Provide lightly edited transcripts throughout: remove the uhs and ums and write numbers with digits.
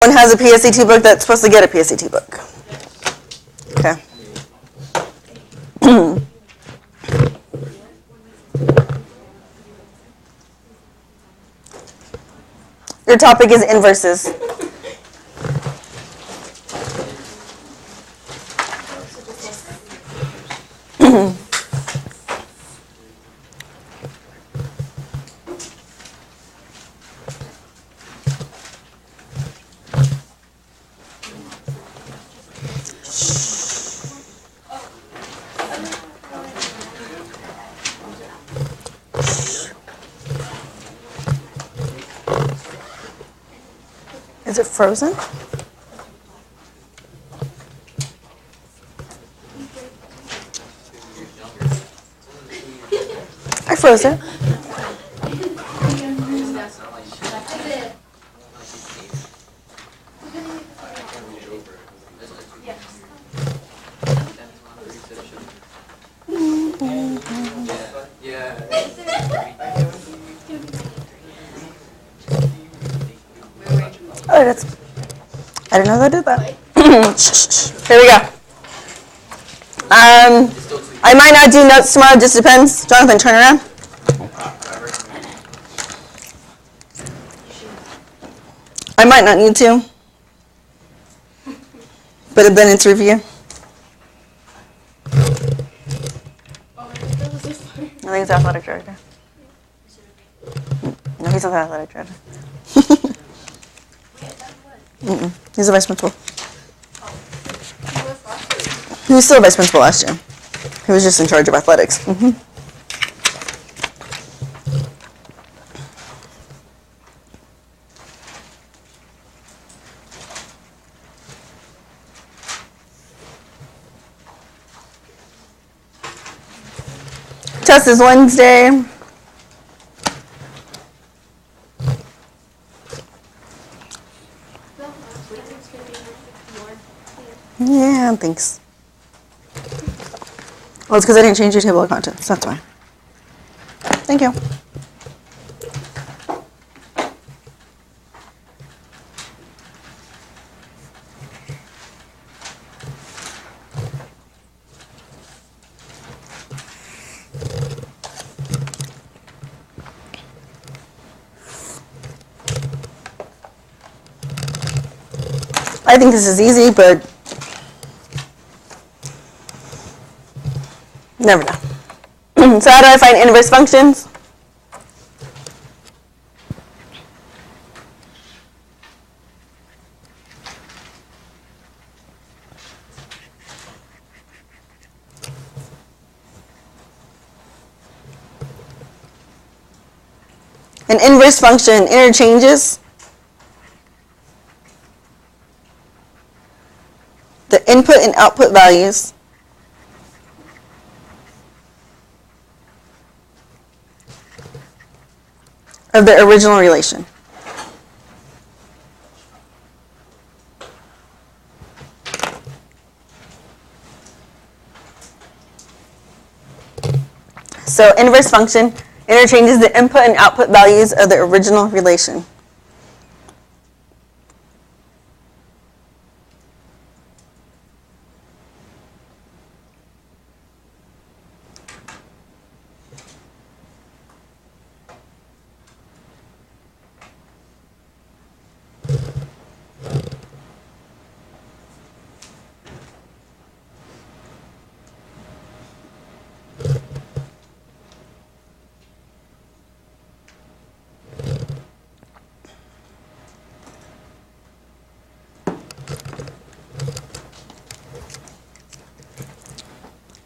Everyone has a PSAT book that's supposed to get a PSAT book. Okay. Your topic is inverses. Is it frozen? I froze it. Oh, that's. I didn't know they did that. Here we go. I might not do notes tomorrow. Just depends. Jonathan, turn around. I might not need to, but then it's review. I think it's athletic director. No, he's not the athletic director. He's a vice principal. He was still a vice principal last year. He was just in charge of athletics. Test is Wednesday. Yeah, thanks. Well, it's because I didn't change your table of contents. That's why. Thank you. I think this is easy, but never know. So how do I find inverse functions? An inverse function interchanges the input and output values of the original relation. So inverse function interchanges the input and output values of the original relation.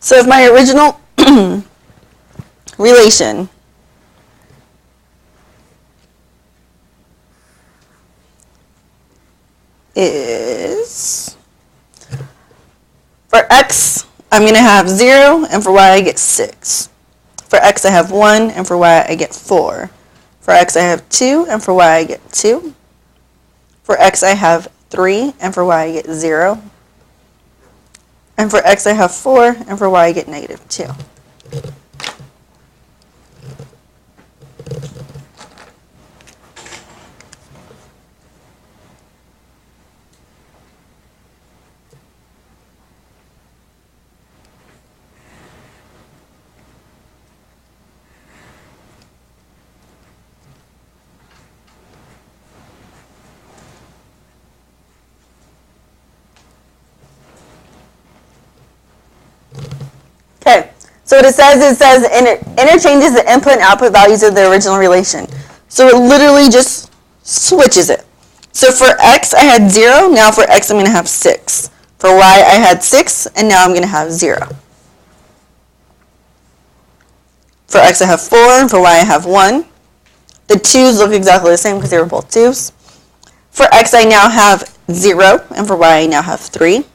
So if my original relation is, for x, I'm going to have 0, and for y, I get 6. For x, I have 1, and for y, I get 4. For x, I have 2, and for y, I get 2. For x, I have 3, and for y, I get 0. And for x, I have 4, and for y, I get negative 2. So what it says interchanges the input and output values of the original relation. So it literally just switches it. So for x, I had 0. Now for x, I'm going to have 6. For y, I had 6, and now I'm going to have 0. For x, I have 4, and for y, I have 1. The 2's look exactly the same because they were both 2's. For x, I now have 0, and for y, I now have 3.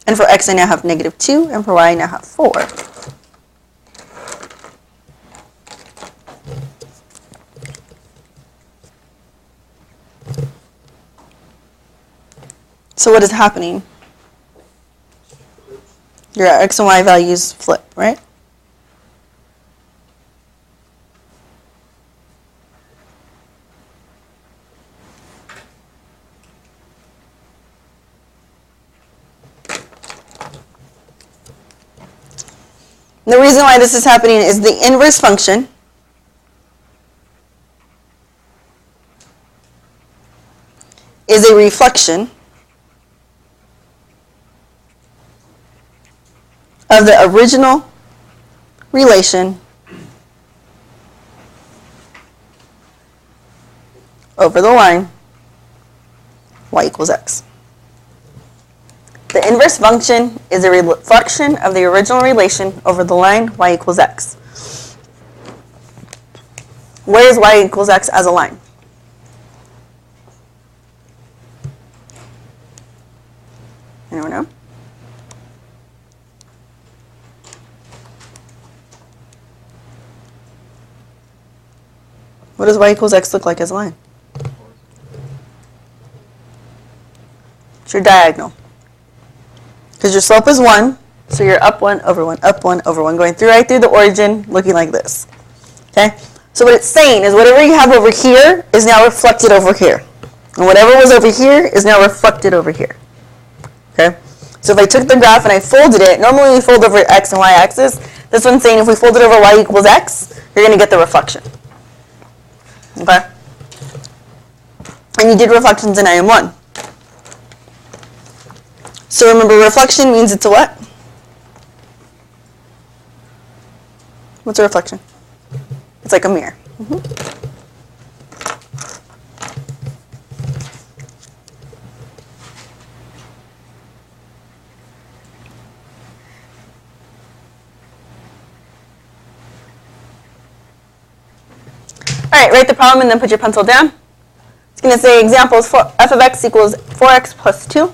And for x, I now have negative 2, and for y, I now have 4. So what is happening? Your x and y values flip, right? The reason why this is happening is the inverse function is a reflection of the original relation over the line y equals x. The inverse function is a reflection of the original relation over the line y equals x. Where is y equals x as a line? Anyone know? What does y equals x look like as a line? It's your diagonal. Because your slope is 1, so you're up 1 over 1, up 1 over 1, going right through the origin, looking like this. Okay? So what it's saying is whatever you have over here is now reflected over here. And whatever was over here is now reflected over here. Okay? So if I took the graph and I folded it, normally we fold over x and y axis. This one's saying if we fold it over y equals x, you're going to get the reflection. Okay? And you did reflections in IM1. So remember, reflection means it's a what? What's a reflection? It's like a mirror. All right, write the problem and then put your pencil down. It's going to say examples for f of x equals 4x plus 2.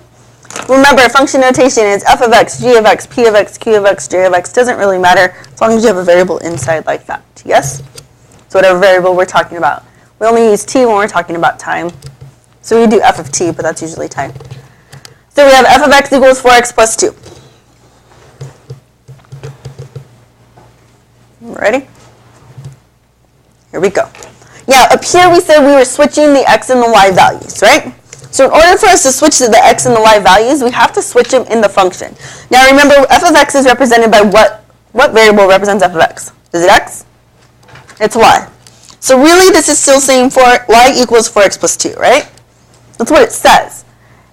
Remember, function notation is f of x, g of x, p of x, q of x, j of x. Doesn't really matter as long as you have a variable inside like that. Yes? So whatever variable we're talking about. We only use t when we're talking about time. So we do f of t, but that's usually time. So we have f of x equals 4x plus 2. Ready? Here we go. Now, up here we said we were switching the x and the y values, right? So in order for us to switch to the x and the y values, we have to switch them in the function. Now remember, f of x is represented by what variable represents f of x? Is it x? It's y. So really this is still saying y equals 4x plus 2, right? That's what it says.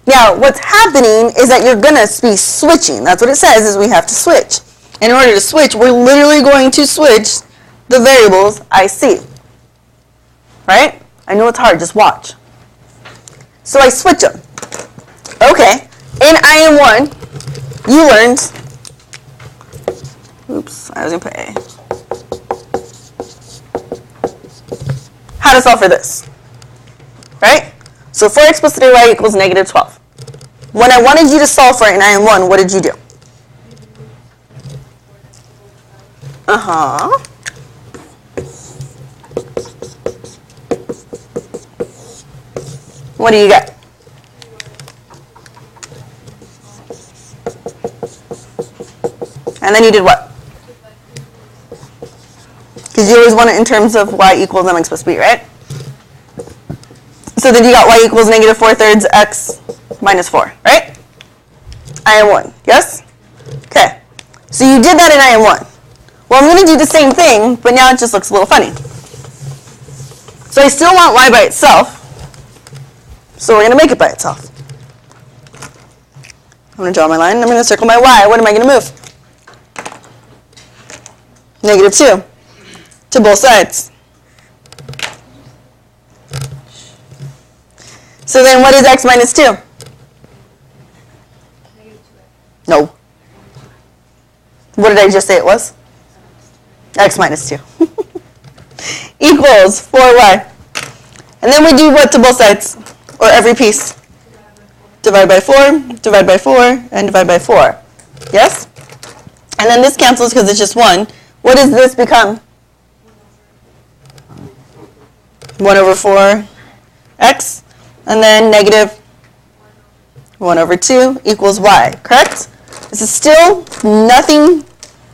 Now what's happening is that you're going to be switching. That's what it says, is we have to switch. In order to switch, we're literally going to switch the variables I see. Right? I know it's hard, just watch. So I switch them. Okay, in IM1, you learned, oops, I was going to put A. How to solve for this, right? So 4x plus 3y equals negative 12. When I wanted you to solve for it in IM1, what did you do? What do you get? And then you did what? Because you always want it in terms of y equals mx plus b, right? So then you got y equals negative 4/3 x minus 4, right? IM1, yes? Okay. So you did that in IM1. Well, I'm going to do the same thing, but now it just looks a little funny. So I still want y by itself. So we're going to make it by itself. I'm going to draw my line. I'm going to circle my y. What am I going to move? Negative 2 to both sides. So then what is x minus 2? No. What did I just say it was? X minus 2. Equals 4y. And then we do what to both sides? Or every piece? Divide by 4, divide by 4, and divide by 4. Yes? And then this cancels because it's just 1. What does this become? 1 over 4x. And then negative 1 over 2 equals y. Correct? This is still nothing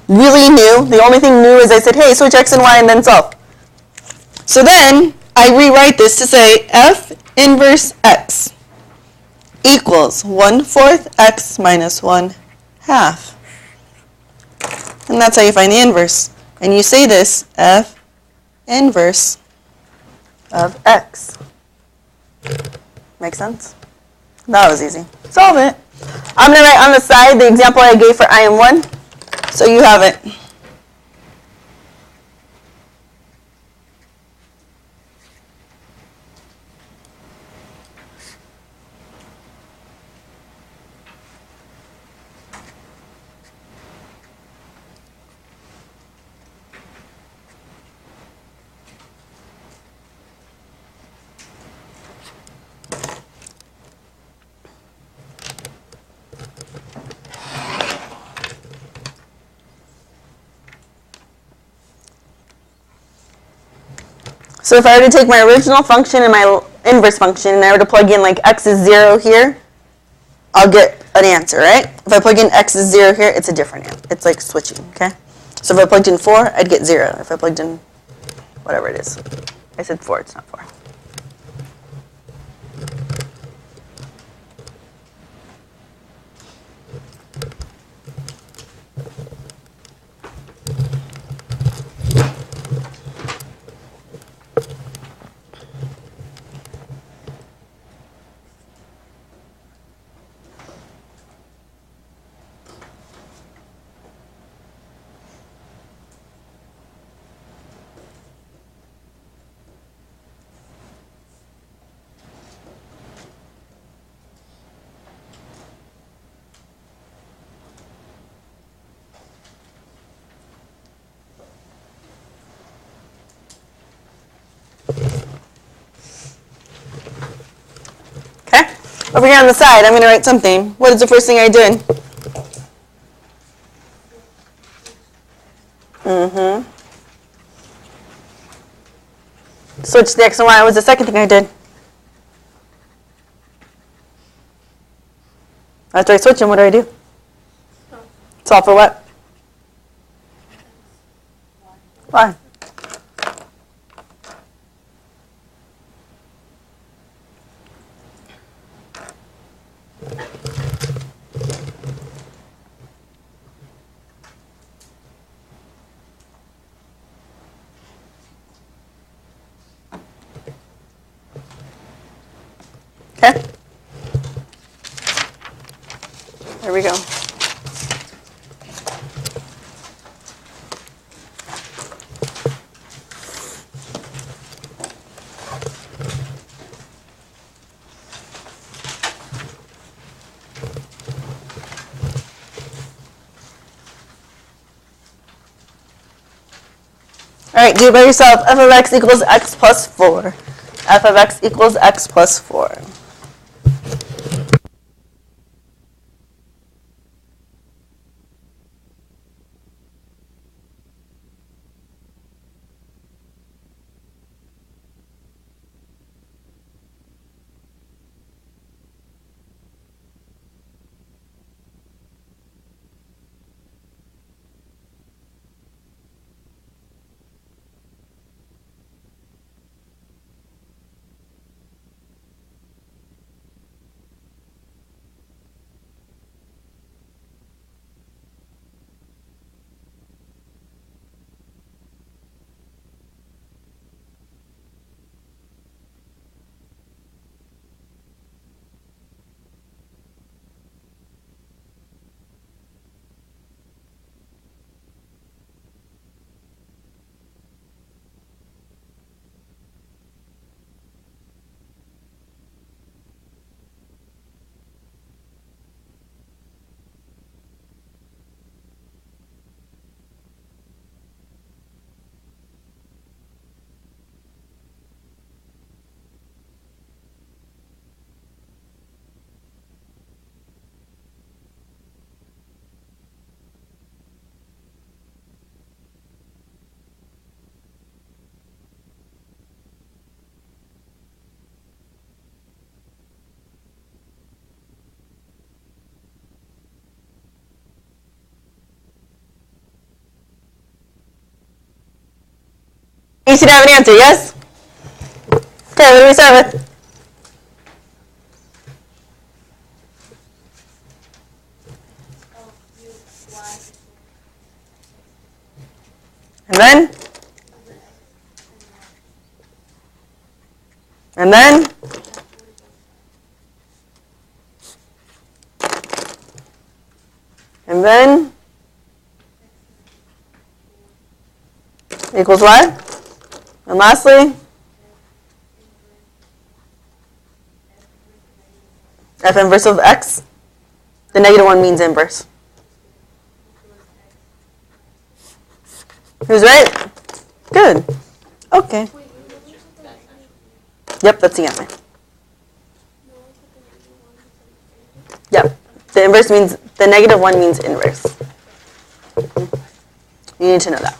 really new. The only thing new is I said, hey, switch x and y and then solve. So then I rewrite this to say f inverse x equals 1/4 x minus 1/2. And that's how you find the inverse. And you say this, f inverse of x. Make sense? That was easy. Solve it. I'm going to write on the side the example I gave for IM1, so you have it. So if I were to take my original function and my inverse function and I were to plug in like x is 0 here, I'll get an answer, right? If I plug in x is 0 here, it's a different answer. It's like switching, okay? So if I plugged in 4, I'd get 0. If I plugged in whatever it is. I said 4, it's not 4. Okay? Over here on the side, I'm going to write something. What is the first thing I did? Switch the x and y. What was the second thing I did? After I switch them, what do? Solve for what? Why? Okay? There we go. All right, do it by yourself. F of x equals x plus 4. F of x equals x plus 4. you should have an answer, yes? Okay, what do we start with? And then? And then? And then? Equals what? And lastly? F inverse of x? The negative one means inverse. Who's right? Good. Okay. Yep, that's the answer. Yep. The inverse means, the negative one means inverse. You need to know that.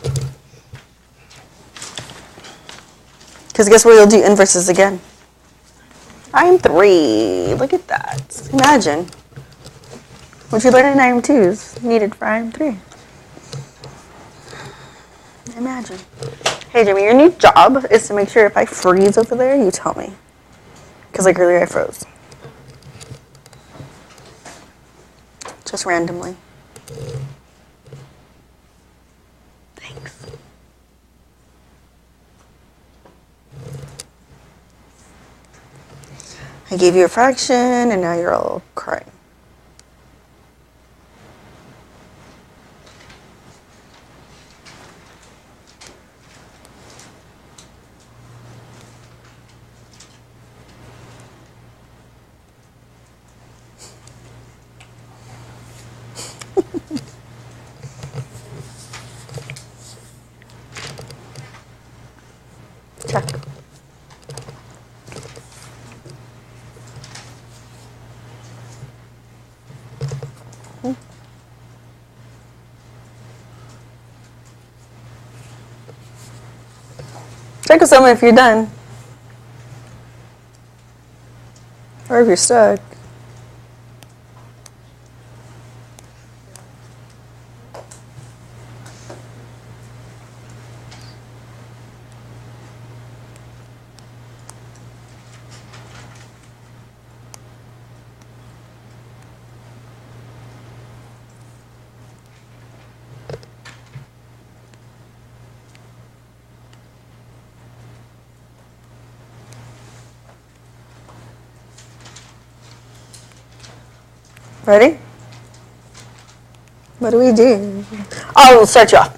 Because guess where you'll do inverses again? IM3. Look at that. Imagine. What you learned in IM2 is needed for IM3. Imagine. Hey, Jimmy, your new job is to make sure if I freeze over there, you tell me. Because like earlier I froze. Just randomly. Thanks. I gave you a fraction, and now you're all crying. Check. Check with someone if you're done. Or if you're stuck. Ready? What do we do? I'll start you off.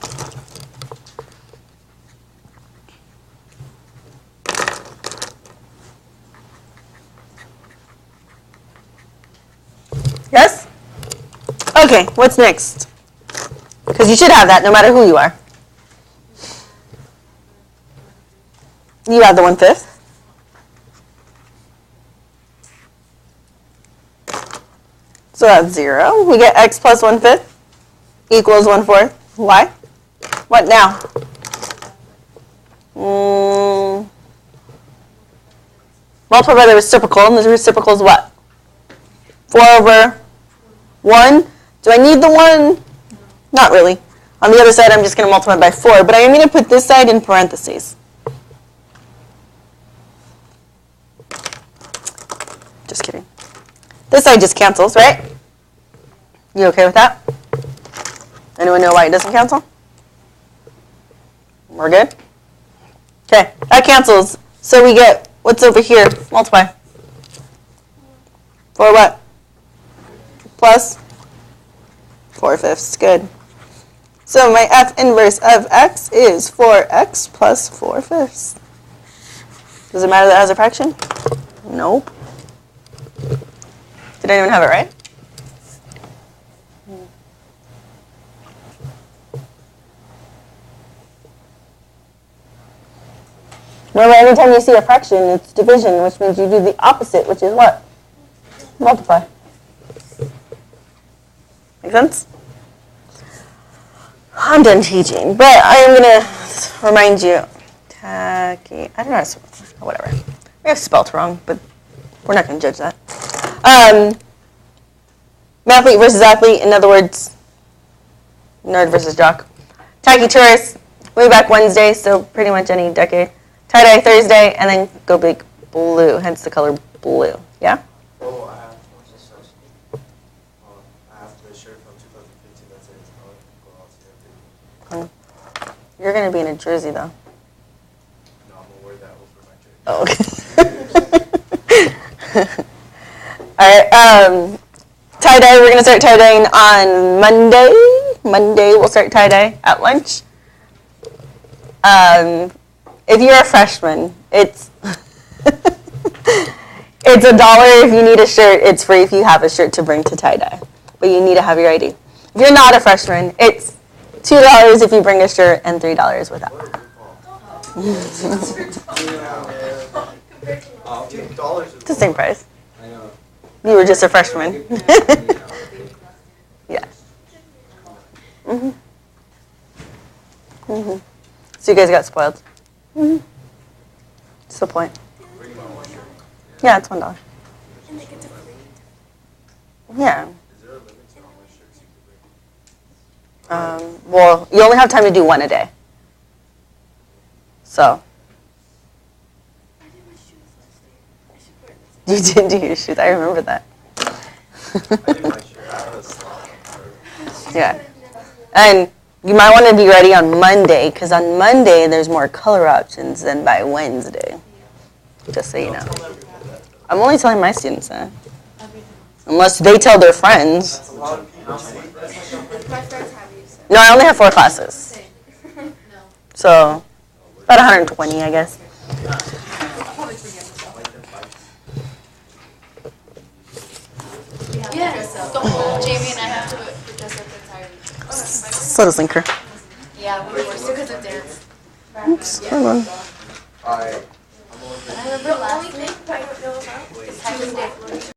Yes? Okay, what's next? Because you should have that no matter who you are. You have the 1/5. So that's 0. We get x plus 1/5 equals 1/4. Why? What now? Multiply by the reciprocal, and the reciprocal is what? 4 over 1. Do I need the 1? Not really. On the other side, I'm just going to multiply by 4, but I am going to put this side in parentheses. Just kidding. This side just cancels, right? You okay with that? Anyone know why it doesn't cancel? We're good? Okay, that cancels. So we get, what's over here? Multiply. 4 what? Plus 4/5. Good. So my f inverse of x is 4x plus 4/5. Does it matter that it has a fraction? Nope. Did anyone have it right? Remember, anytime you see a fraction, it's division, which means you do the opposite, which is what? Multiply. Make sense? I'm done teaching, but I am going to remind you. Tacky. I don't know how to spell. Whatever. We have spelled wrong, but we're not going to judge that. Mathlete versus athlete. In other words, nerd versus jock. Tacky tourist. We'll be back Wednesday, so pretty much any decade. Tie-dye Thursday, and then go big blue, hence the color blue. Yeah? Oh, I have the shirt from 2015 that says go out to You're going to be in a jersey, though. No, I'm going to wear that over my jersey. Oh, okay. All right. Tie-dye, we're going to start tie-dyeing on Monday. Monday, we'll start tie-dye at lunch. If you're a freshman, it's it's $1 if you need a shirt. It's free if you have a shirt to bring to tie-dye. But you need to have your ID. If you're not a freshman, it's $2 if you bring a shirt and $3 without. It's the same price. You were just a freshman. Yeah. Mhm. Mhm. So you guys got spoiled. Mhm. What's the point? Yeah, it's $1. Yeah. Well, you only have time to do one a day. So. You did do your shoes. I remember that. Yeah. And you might want to be ready on Monday, because on Monday there's more color options than by Wednesday. Just so you know. I'm only telling my students that. Unless they tell their friends. No, I only have 4 classes. So, about 120, I guess. Yeah, so Jamie and I have to dress up entirely. So does Linker. Yeah, we were still because of dance. Oops, hold on. I remember last week, I don't know about, is Tyler's Day.